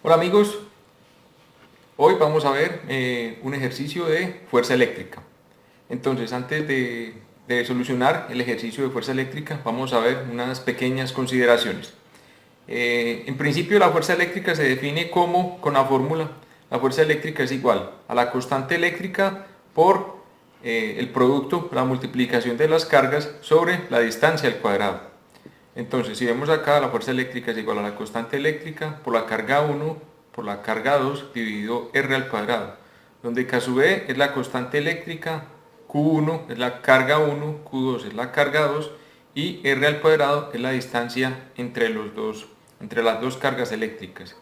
Hola amigos, hoy vamos a ver un ejercicio de fuerza eléctrica. Entonces, antes de solucionar el ejercicio de fuerza eléctrica, vamos a ver unas pequeñas consideraciones. En principio, la fuerza eléctrica se define como, con la fórmula, la fuerza eléctrica es igual a la constante eléctrica por el producto, la multiplicación de las cargas sobre la distancia al cuadrado. Entonces, si vemos acá, la fuerza eléctrica es igual a la constante eléctrica por la carga 1 por la carga 2 dividido R al cuadrado, donde K sub E es la constante eléctrica, Q1 es la carga 1, Q2 es la carga 2 y R al cuadrado es la distancia entre las dos cargas eléctricas.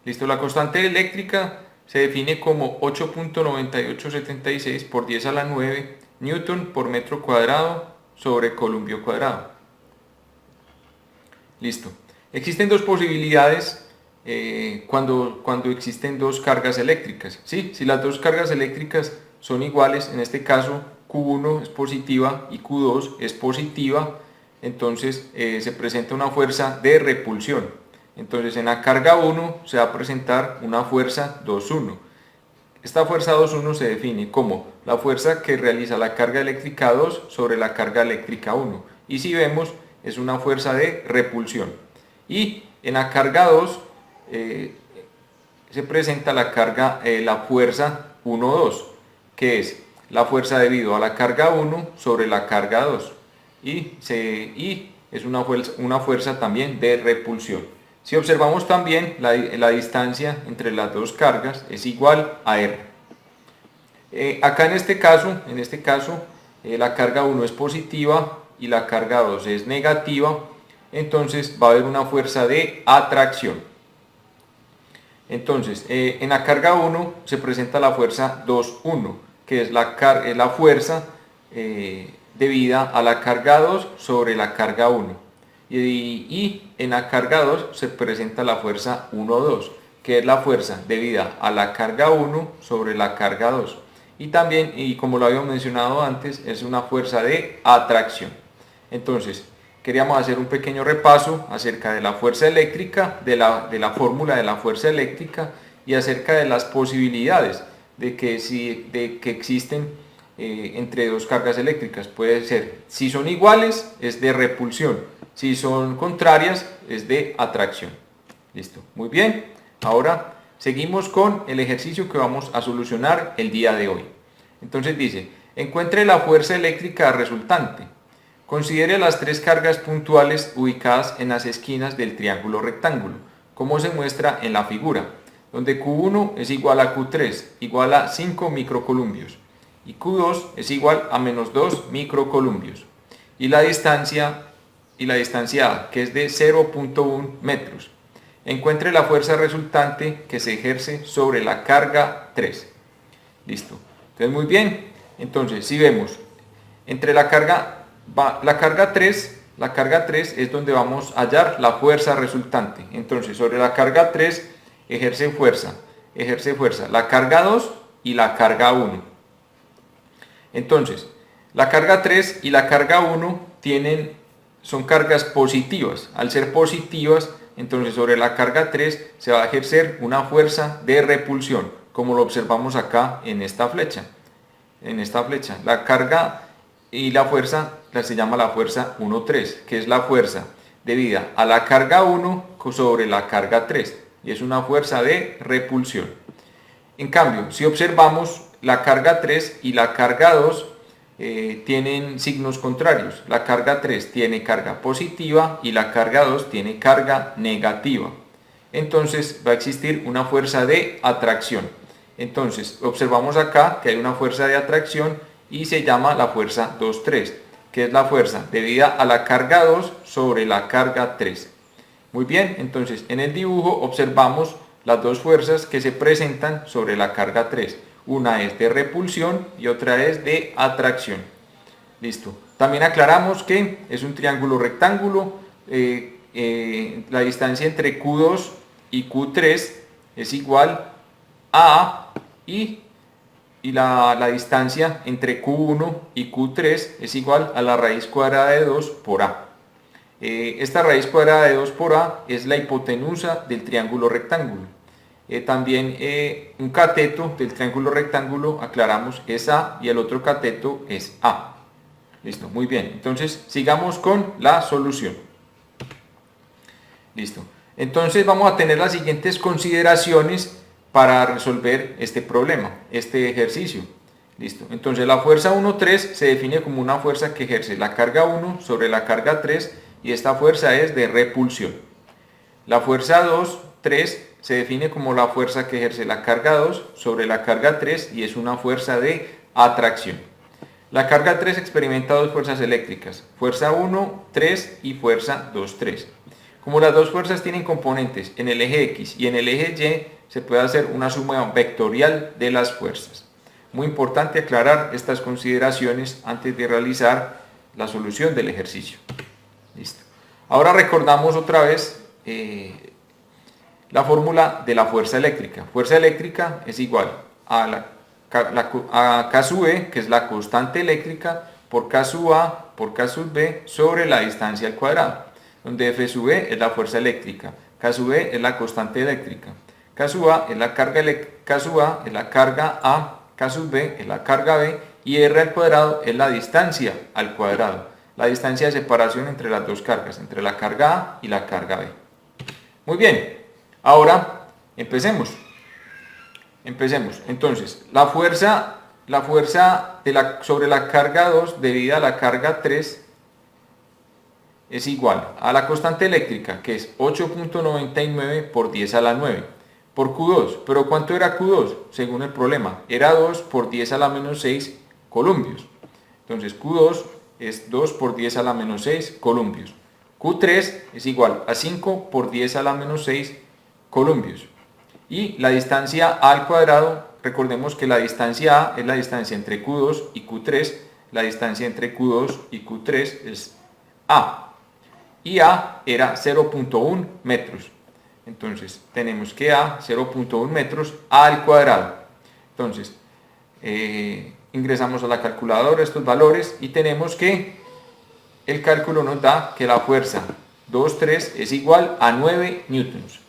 Listo, la constante eléctrica se define como 8.9876 por 10 a la 9 newton por metro cuadrado sobre columpio cuadrado. Listo. Existen dos posibilidades cuando existen dos cargas eléctricas. ¿Sí? Si las dos cargas eléctricas son iguales, en este caso Q1 es positiva y Q2 es positiva, entonces se presenta una fuerza de repulsión. Entonces en la carga 1 se va a presentar una fuerza 2,1. Esta fuerza 2,1 se define como la fuerza que realiza la carga eléctrica 2 sobre la carga eléctrica 1. Y si vemos, es una fuerza de repulsión. Y en la carga 2 se presenta la fuerza 1,2, que es la fuerza debido a la carga 1 sobre la carga 2. Y es una fuerza también de repulsión. Si observamos también, la distancia entre las dos cargas es igual a R. Acá en este caso, la carga 1 es positiva y la carga 2 es negativa, entonces va a haber una fuerza de atracción. Entonces, en la carga 1 se presenta la fuerza 2,1, que es la fuerza debida a la carga 2 sobre la carga 1. Y en la carga 2 se presenta la fuerza 1,2, que es la fuerza debida a la carga 1 sobre la carga 2. Y también, y como lo habíamos mencionado antes, es una fuerza de atracción. Entonces, queríamos hacer un pequeño repaso acerca de la fuerza eléctrica, de la fórmula de la fuerza eléctrica y acerca de las posibilidades de que existen entre dos cargas eléctricas. Puede ser, si son iguales, es de repulsión. Si son contrarias, es de atracción. Listo, muy bien. Ahora seguimos con el ejercicio que vamos a solucionar el día de hoy. Entonces dice, encuentre la fuerza eléctrica resultante. Considere las tres cargas puntuales ubicadas en las esquinas del triángulo rectángulo, como se muestra en la figura, donde Q1 es igual a Q3, igual a 5 microcolumbios, y Q2 es igual a menos 2 microcolumbios, y la distancia A, que es de 0.1 metros. Encuentre la fuerza resultante que se ejerce sobre la carga 3. Listo. Entonces, muy bien. Entonces, si vemos, entre la carga 3 es donde vamos a hallar la fuerza resultante. Entonces, sobre la carga 3 ejerce fuerza la carga 2 y la carga 1. Entonces, la carga 3 y la carga 1 son cargas positivas. Al ser positivas, entonces sobre la carga 3 se va a ejercer una fuerza de repulsión, como lo observamos acá en esta flecha. La carga y la fuerza se llama la fuerza 1,3, que es la fuerza debida a la carga 1 sobre la carga 3, y es una fuerza de repulsión. En cambio, si observamos, la carga 3 y la carga 2 tienen signos contrarios. La carga 3 tiene carga positiva y la carga 2 tiene carga negativa. Entonces va a existir una fuerza de atracción. Entonces observamos acá que hay una fuerza de atracción y se llama la fuerza 2,3, que es la fuerza debida a la carga 2 sobre la carga 3. Muy bien, entonces en el dibujo observamos las dos fuerzas que se presentan sobre la carga 3. Una es de repulsión y otra es de atracción. Listo. También aclaramos que es un triángulo rectángulo. La distancia entre Q2 y Q3 es igual a y la distancia entre Q1 y Q3 es igual a la raíz cuadrada de 2 por A. Esta raíz cuadrada de 2 por A es la hipotenusa del triángulo rectángulo. También un cateto del triángulo rectángulo, aclaramos, es A y el otro cateto es A. Listo, muy bien. Entonces sigamos con la solución. Listo. Entonces vamos a tener las siguientes consideraciones para resolver este problema, este ejercicio. Listo. Entonces la fuerza 1,3 se define como una fuerza que ejerce la carga 1 sobre la carga 3 y esta fuerza es de repulsión. La fuerza 2,3 se define como la fuerza que ejerce la carga 2 sobre la carga 3 y es una fuerza de atracción. La carga 3 experimenta dos fuerzas eléctricas, fuerza 1, 3 y fuerza 2, 3. Como las dos fuerzas tienen componentes en el eje X y en el eje Y, se puede hacer una suma vectorial de las fuerzas. Muy importante aclarar estas consideraciones antes de realizar la solución del ejercicio. Listo. Ahora recordamos otra vez la fórmula de la fuerza eléctrica. Fuerza eléctrica es igual a K sub E, que es la constante eléctrica, por K sub A por K sub B sobre la distancia al cuadrado, donde F sub E es la fuerza eléctrica, K sub E es la constante eléctrica, K sub A es la carga A, K sub B es la carga B y R al cuadrado es la distancia al cuadrado, la distancia de separación entre las dos cargas, entre la carga A y la carga B. Muy bien, ahora empecemos. Entonces, la fuerza sobre la carga 2 debida a la carga 3 es igual a la constante eléctrica, que es 8.99 por 10 a la 9, por Q2. ¿Pero cuánto era Q2? Según el problema, era 2 por 10 a la menos 6 columpios. Entonces, Q2 es 2 por 10 a la menos 6 columpios. Q3 es igual a 5 por 10 a la menos 6 columpios. Y la distancia A al cuadrado, recordemos que la distancia A es la distancia entre Q2 y Q3, la distancia entre Q2 y Q3 es A, y A era 0.1 metros, entonces tenemos que A, 0.1 metros, A al cuadrado. Entonces, ingresamos a la calculadora estos valores y tenemos que el cálculo nos da que la fuerza 2,3 es igual a 9 newtons.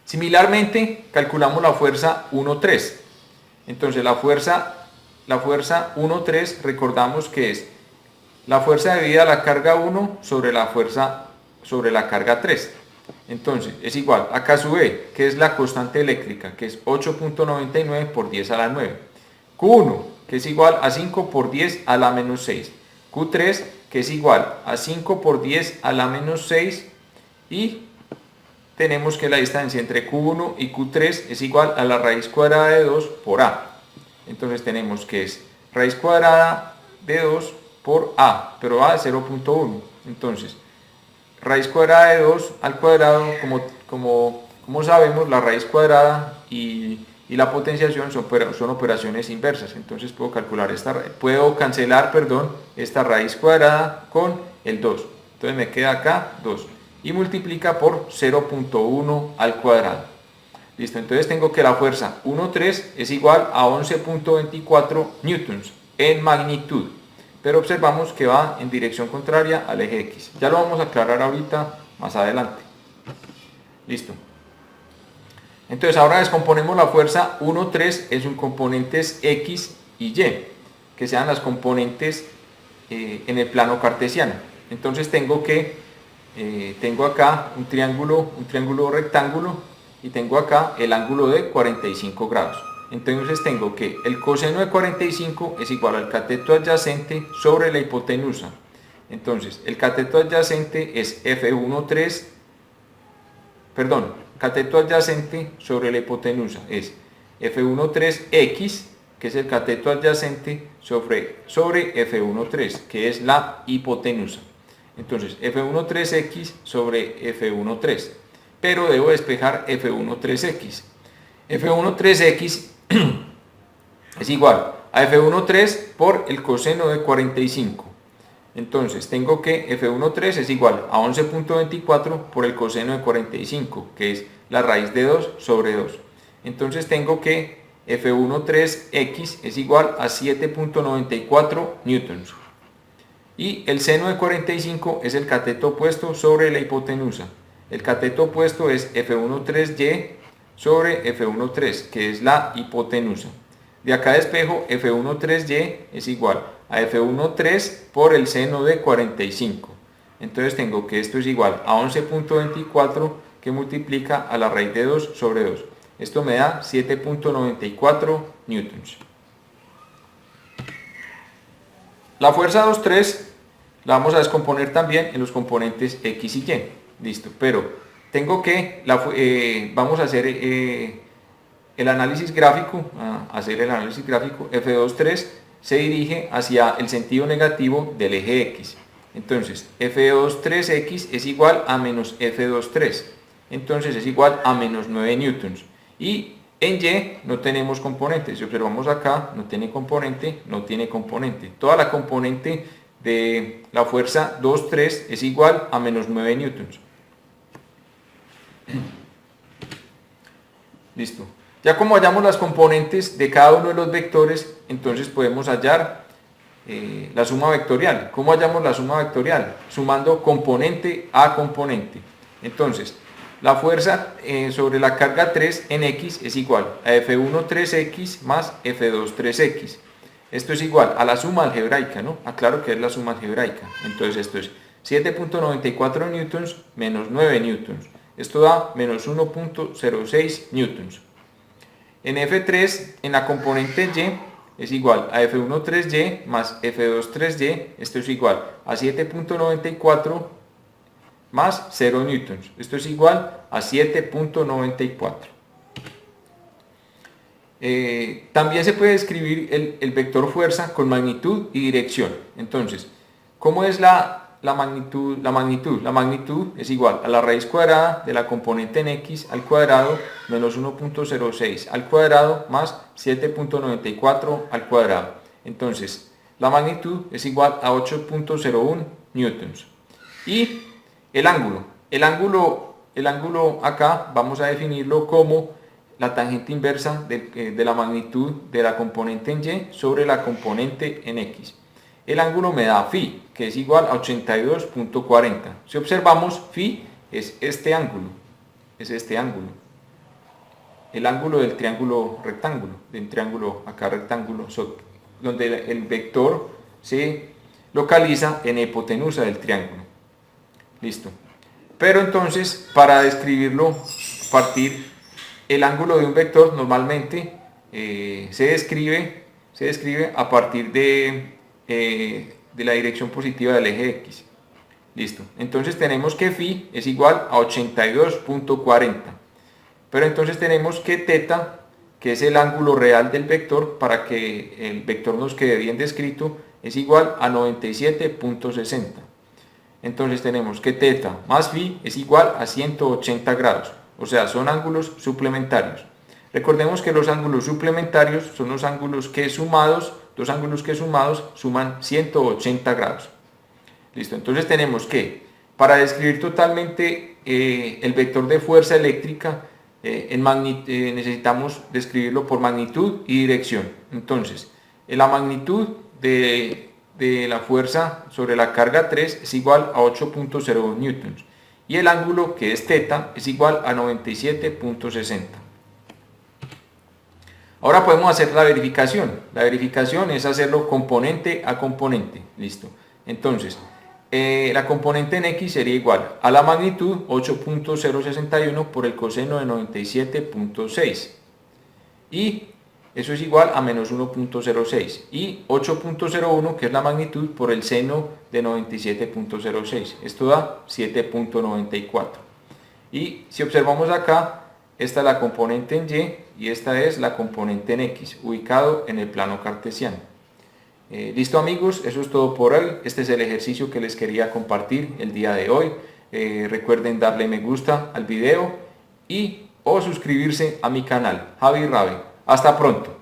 Similarmente, calculamos la fuerza 1,3. Entonces, la fuerza 1,3 recordamos que es la fuerza debida a la carga 1 sobre la carga 3. Entonces, es igual a K sub E, que es la constante eléctrica, que es 8.99 por 10 a la 9. Q1, que es igual a 5 por 10 a la menos 6. Q3, que es igual a 5 por 10 a la menos 6. Y tenemos que la distancia entre Q1 y Q3 es igual a la raíz cuadrada de 2 por A. Entonces tenemos que es raíz cuadrada de 2 por A, pero A es 0.1. Entonces, raíz cuadrada de 2 al cuadrado, como sabemos, la raíz cuadrada y la potenciación son operaciones inversas. Entonces puedo cancelar esta raíz cuadrada con el 2. Entonces me queda acá 2. Y multiplica por 0.1 al cuadrado. Listo, entonces tengo que la fuerza 1,3 es igual a 11.24 newtons en magnitud. Pero observamos que va en dirección contraria al eje X. Ya lo vamos a aclarar ahorita más adelante. Listo. Entonces ahora descomponemos la fuerza 1,3 en sus componentes X y Y, que sean las componentes en el plano cartesiano. Entonces tengo acá un triángulo rectángulo y tengo acá el ángulo de 45 grados. Entonces tengo que el coseno de 45 es igual al cateto adyacente sobre la hipotenusa. Entonces el cateto adyacente es cateto adyacente sobre la hipotenusa es F13X, que es el cateto adyacente sobre F13, que es la hipotenusa. Entonces F13X sobre F13, pero debo despejar F13X. F13X es igual a F13 por el coseno de 45. Entonces tengo que F13 es igual a 11.24 por el coseno de 45, que es la raíz de 2 sobre 2. Entonces tengo que F13X es igual a 7.94 newtons. Y el seno de 45 es el cateto opuesto sobre la hipotenusa. El cateto opuesto es F1,3Y sobre F1,3, que es la hipotenusa. De acá despejo, F1,3Y es igual a F1,3 por el seno de 45. Entonces tengo que esto es igual a 11.24 que multiplica a la raíz de 2 sobre 2. Esto me da 7.94 newtons. La fuerza 2,3 la vamos a descomponer también en los componentes X y Y. Listo, pero tengo que, vamos a hacer el análisis gráfico, F2,3 se dirige hacia el sentido negativo del eje X. Entonces, F2,3X es igual a menos F2,3. Entonces es igual a menos 9 newtons. Y en Y no tenemos componentes. Si observamos acá, no tiene componente, no tiene componente. Toda la componente de la fuerza 2,3 es igual a menos 9 newtons. Listo. Ya como hallamos las componentes de cada uno de los vectores, entonces podemos hallar la suma vectorial. ¿Cómo hallamos la suma vectorial? Sumando componente a componente. Entonces, la fuerza sobre la carga 3 en X es igual a F1,3X más F2,3X. Esto es igual a la suma algebraica, ¿no? Aclaro que es la suma algebraica. Entonces esto es 7.94 newtons menos 9 newtons. Esto da menos 1.06 newtons. En F3, en la componente Y, es igual a F1,3Y más F2,3Y. Esto es igual a 7.94 más 0 newtons. Esto es igual a 7.94. También se puede escribir el vector fuerza con magnitud y dirección. Entonces, ¿cómo es la magnitud? La magnitud es igual a la raíz cuadrada de la componente en X al cuadrado menos 1.06 al cuadrado más 7.94 al cuadrado. Entonces, la magnitud es igual a 8.01 newtons. Y el ángulo acá vamos a definirlo como la tangente inversa de la magnitud de la componente en Y sobre la componente en X. El ángulo me da phi, que es igual a 82.40. Si observamos, phi es este ángulo. El ángulo del triángulo rectángulo, del triángulo acá rectángulo, donde el vector se localiza en la hipotenusa del triángulo. Listo. Pero entonces, para describirlo, el ángulo de un vector normalmente se describe a partir de la dirección positiva del eje X. Listo. Entonces tenemos que phi es igual a 82.40. Pero entonces tenemos que teta, que es el ángulo real del vector, para que el vector nos quede bien descrito, es igual a 97.60. Entonces tenemos que teta más phi es igual a 180 grados. O sea, son ángulos suplementarios. Recordemos que los ángulos suplementarios son los ángulos que sumados, dos ángulos que sumados suman 180 grados. Listo, entonces tenemos que, para describir totalmente el vector de fuerza eléctrica, necesitamos describirlo por magnitud y dirección. Entonces, la magnitud de la fuerza sobre la carga 3 es igual a 8.01 newtons. Y el ángulo, que es teta, es igual a 97.60. Ahora podemos hacer la verificación. La verificación es hacerlo componente a componente. Listo. Entonces, la componente en X sería igual a la magnitud 8.061 por el coseno de 97.6. Y eso es igual a menos 1.06. Y 8.01, que es la magnitud, por el seno de 97.06. Esto da 7.94. Y si observamos acá, esta es la componente en Y y esta es la componente en X, ubicado en el plano cartesiano. Listo amigos, eso es todo por hoy. Este es el ejercicio que les quería compartir el día de hoy. Recuerden darle me gusta al video o suscribirse a mi canal, Javi Rabe. Hasta pronto.